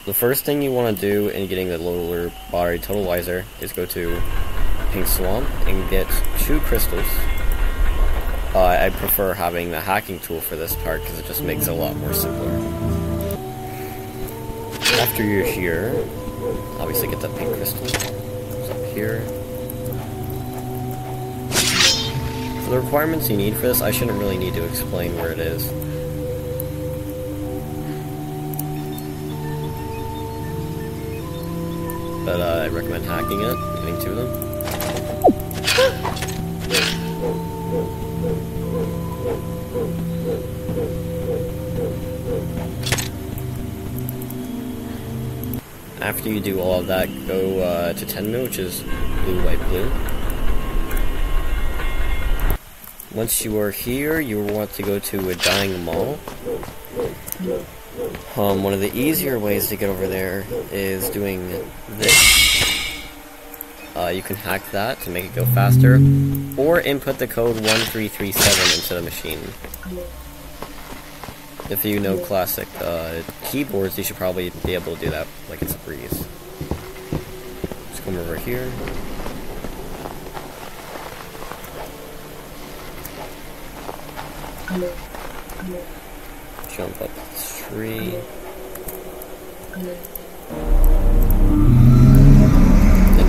the first thing you want to do in getting the lower body Totalizer is go to Pink Swamp and get 2 crystals. I prefer having the hacking tool for this part because it just makes it a lot more simpler. After you're here, obviously get that pink crystal. It's up here. So the requirements you need for this, I shouldn't really need to explain where it is. But I recommend hacking it, getting 2 of them. After you do all of that, go to Tenmu, which is blue, white, blue. Once you are here, you will want to go to a dying mall. One of the easier ways to get over there is doing this. You can hack that to make it go faster, or input the code 1337 into the machine. If you know classic keyboards, you should probably be able to do that like it's a breeze. Just come over here. Jump up this tree. Then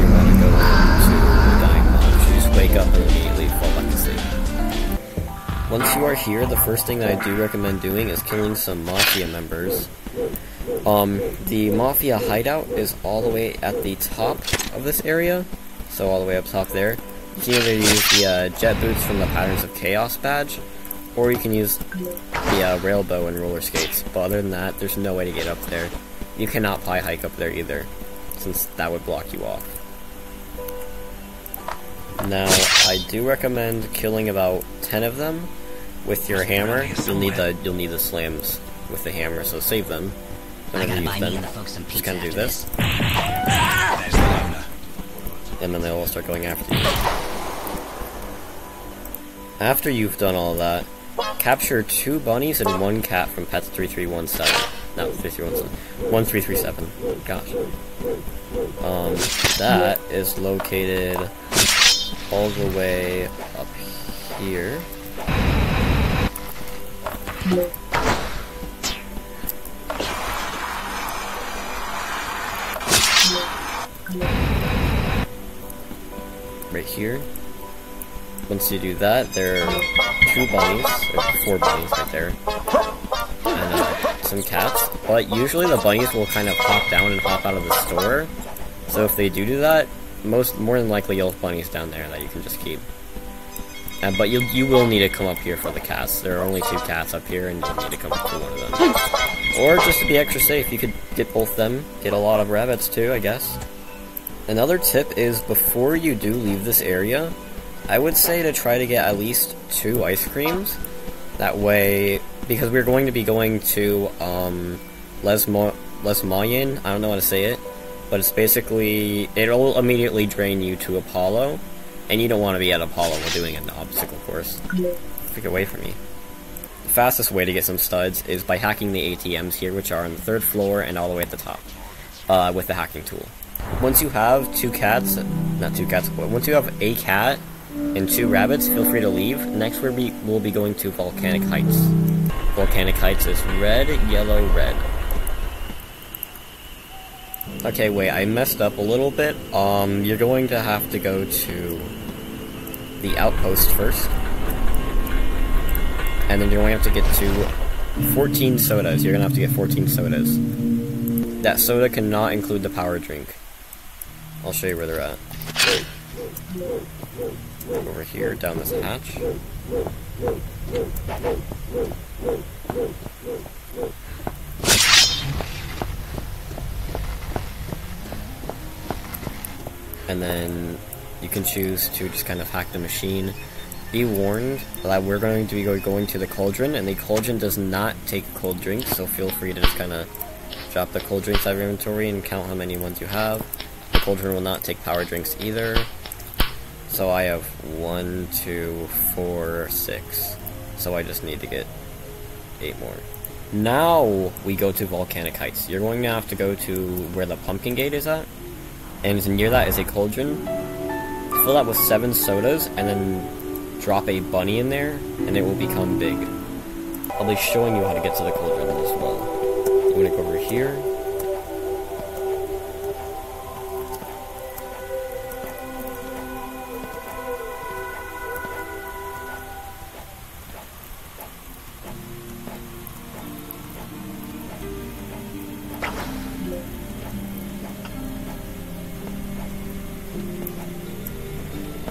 you want to go to the dying mall. You just wake up and immediately fall back to sleep. Once you are here, the first thing that I do recommend doing is killing some Mafia members. The Mafia hideout is all the way at the top of this area, so all the way up top there. You can either use the jet boots from the Patterns of Chaos badge, or you can use the railbow and roller skates, but other than that, there's no way to get up there. You cannot pie hike up there either, since that would block you off. Now, I do recommend killing about 10 of them with your hammer. You'll need the slams with the hammer, so save them. Don't ever use them. Just kind of do this, and then they'll all start going after you. After you've done all that, capture 2 bunnies and 1 cat from Pets 3317. No, 3317. 1337. Gosh. That is located all the way up here. Right here. Once you do that, there are 2 bunnies, or 4 bunnies right there, and some cats. But usually the bunnies will kind of hop down and hop out of the store. So if they do that, more than likely you'll have bunnies down there that you can just keep. But you will need to come up here for the cats. There are only 2 cats up here, and you'll need to come up to one of them. Or just to be extra safe, you could get both of them. Get a lot of rabbits too, I guess. Another tip is before you do leave this area, I would say to try to get at least 2 ice creams. That way, because we're going to be going to LESMOYNE, I don't know how to say it, but it's basically, it'll immediately drain you to Apollo, and you don't want to be at Apollo while doing an obstacle course. Get away from me. The fastest way to get some studs is by hacking the ATMs here, which are on the 3rd floor and all the way at the top, with the hacking tool. Once you have 2 cats, not 2 cats, but once you have a cat and 2 rabbits, feel free to leave. Next we'll be going to Volcanic Heights. Volcanic Heights is red, yellow, red. Okay, wait, I messed up a little bit. You're going to have to go to the outpost first. And then you're going to have to get to 14 sodas. You're going to have to get 14 sodas. That soda cannot include the power drink. I'll show you where they're at. Over here, down this hatch. And then you can choose to just kind of hack the machine. Be warned that we're going to be going to the cauldron, and the cauldron does not take cold drinks, so feel free to just kind of drop the cold drinks out of your inventory and count how many ones you have. The cauldron will not take power drinks either. So I have 1, 2, 4, 6. So I just need to get 8 more. Now we go to Volcanic Heights. You're going to have to go to where the pumpkin gate is at, and near that is a cauldron. Fill that with 7 sodas, and then drop a bunny in there, and it will become big. I'll be showing you how to get to the cauldron as well. You want to go over here.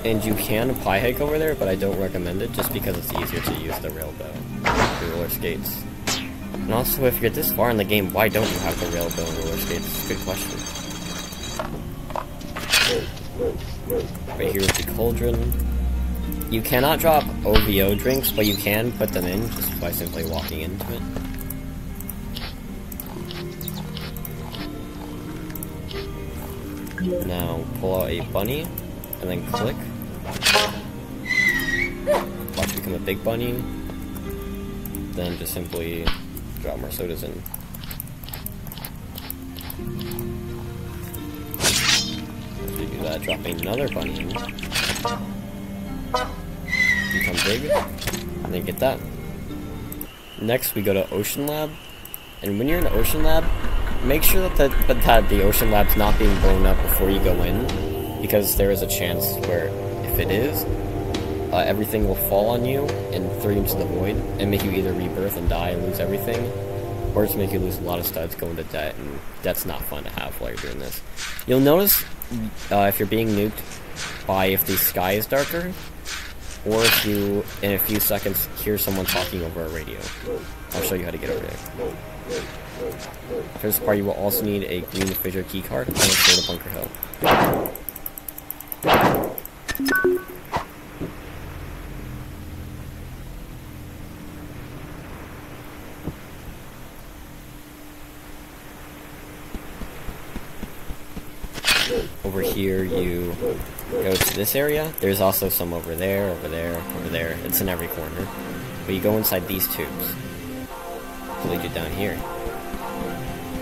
And you can pie hike over there, but I don't recommend it just because it's easier to use the rail bow, the roller skates. And also, if you're this far in the game, why don't you have the rail bow and roller skates? Good question. Right here is the cauldron. You cannot drop OVO drinks, but you can put them in just by simply walking into it. Now pull out a bunny, and then click. Watch become a big bunny. Then just simply drop more sodas in. After you do that, drop another bunny in. Become big, and then get that. Next we go to Ocean Lab, and when you're in the Ocean Lab, make sure that the Ocean Lab's not being blown up before you go in, because there is a chance where if it is, everything will fall on you and throw you into the void and make you either rebirth and die and lose everything, or just make you lose a lot of studs, go into debt, and that's not fun to have while you're doing this. You'll notice if you're being nuked by if the sky is darker, or if you, in a few seconds, hear someone talking over a radio. I'll show you how to get over there. For this part, you will also need a green fissure keycard and a soda bunker hill. Over here, you go to this area. There's also some over there, over there, over there. It's in every corner. But you go inside these tubes. To lead you down here.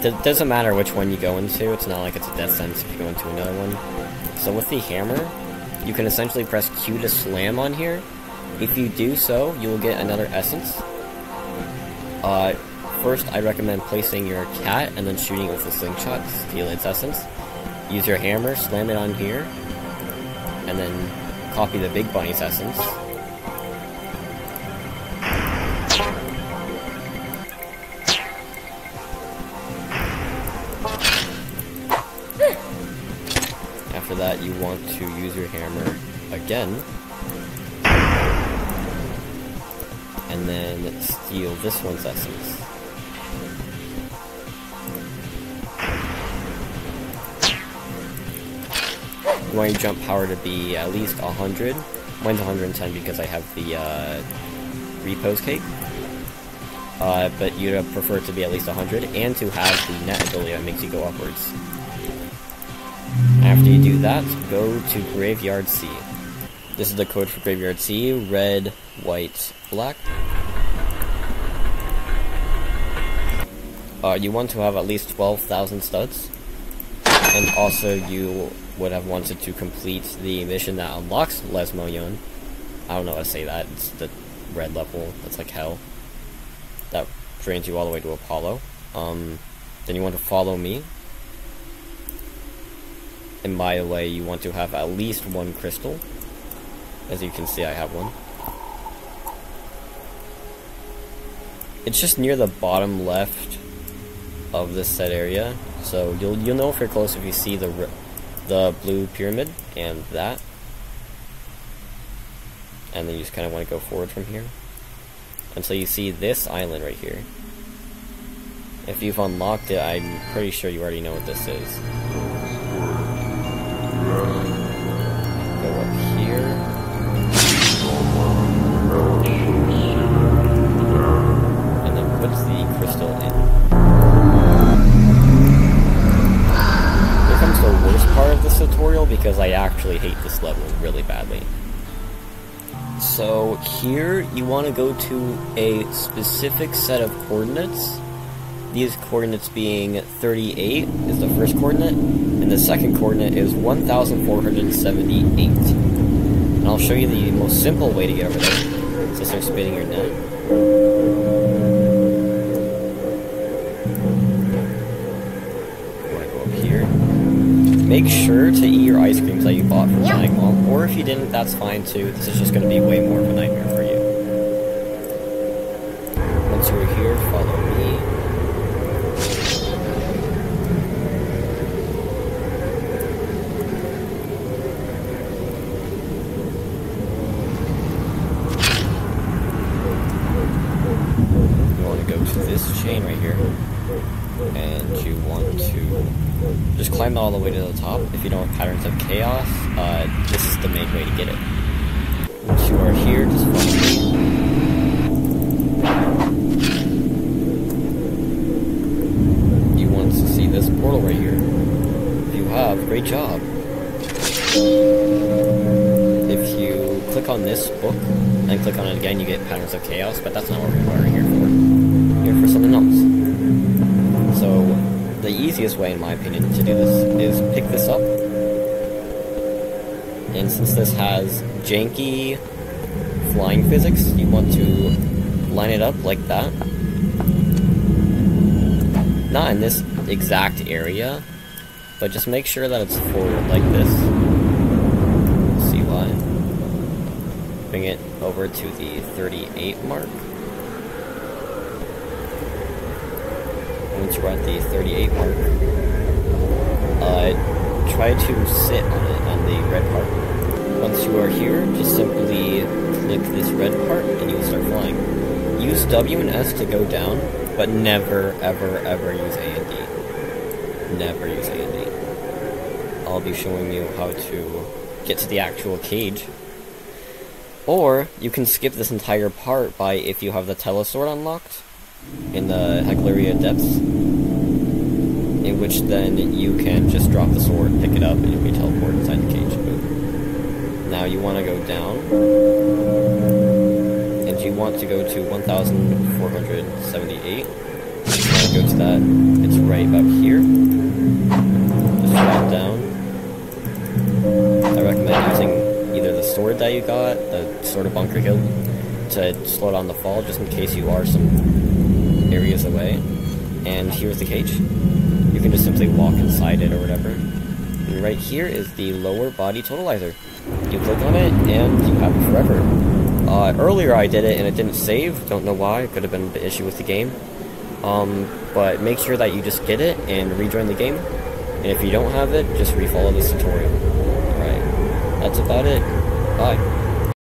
It doesn't matter which one you go into. It's not like it's a death sentence if you go into another one. So with the hammer, you can essentially press Q to slam on here. If you do so, you will get another essence. First, I recommend placing your cat and then shooting it with a slingshot to steal its essence. Use your hammer, slam it on here, and then copy the big bunny's essence. After that, you want to use your hammer again, and then steal this one's essence. You want your jump power to be at least 100. Mine's 110 because I have the repose cake. But you'd prefer it to be at least 100, and to have the net ability that makes you go upwards. After you do that, go to Graveyard C. This is the code for Graveyard C: red, white, black. You want to have at least 12,000 studs. And also, you would have wanted to complete the mission that unlocks LESMOYNE. I don't know how to say that. It's the red level. That's like hell. That drains you all the way to Apollo. Then you want to follow me. And by the way, you want to have at least 1 crystal. As you can see, I have one. It's just near the bottom left of this set area. So you'll know if you're close if you see the blue pyramid and that. And then you just kind of want to go forward from here until you see this island right here. If you've unlocked it, I'm pretty sure you already know what this is. Go up here. And then put the crystal in. Here comes the worst part of this tutorial because I actually hate this level really badly. So here you want to go to a specific set of coordinates. These coordinates being 38 is the first coordinate, and the second coordinate is 1478. And I'll show you the most simple way to get over there. So start spinning your net. You want to go up here. Make sure to eat your ice creams that you bought from Panic Mall, or if you didn't, that's fine too. This is just going to be way more of a nightmare for you. Once you are here, follow me. You want to go to this chain right here, and you want to just climb all the way to the top. If you don't have Patterns of Chaos, this is the main way to get it. Once you are here, just follow me. You want to see this portal right here. If you have, great job. If you click on this book, and click on it again, you get Patterns of Chaos, but that's not what we're here for. We're here for something else. So, the easiest way, in my opinion, to do this is pick this up. And since this has janky flying physics, you want to line it up like that. Not in this exact area, but just make sure that it's forward like this. See why? Bring it over to the 38 mark. Once you're at the 38 mark, try to sit on it, on the red part. Once you are here, just simply click this red part and you'll start flying. Use W and S to go down, but never, ever, ever use A and D. Never use A and D. I'll be showing you how to get to the actual cage. Or, you can skip this entire part by, if you have the telesword unlocked, in the Heclaria depths, in which then you can just drop the sword, pick it up, and you'll be teleported inside the cage. Boom. Now you want to go down, and you want to go to 1478. You want to go to that, it's right about here. Just drop down. I recommend using either the sword that you got, the Sword of Bunker Hill, to slow down the fall, just in case you are some areas away. And here's the cage. You can just simply walk inside it or whatever. And right here is the lower body Totalizer. You click on it and you have it forever. Earlier I did it and it didn't save. Don't know why. It could have been an issue with the game. But make sure that you just get it and rejoin the game. And if you don't have it, just refollow this tutorial. Alright. That's about it. Bye.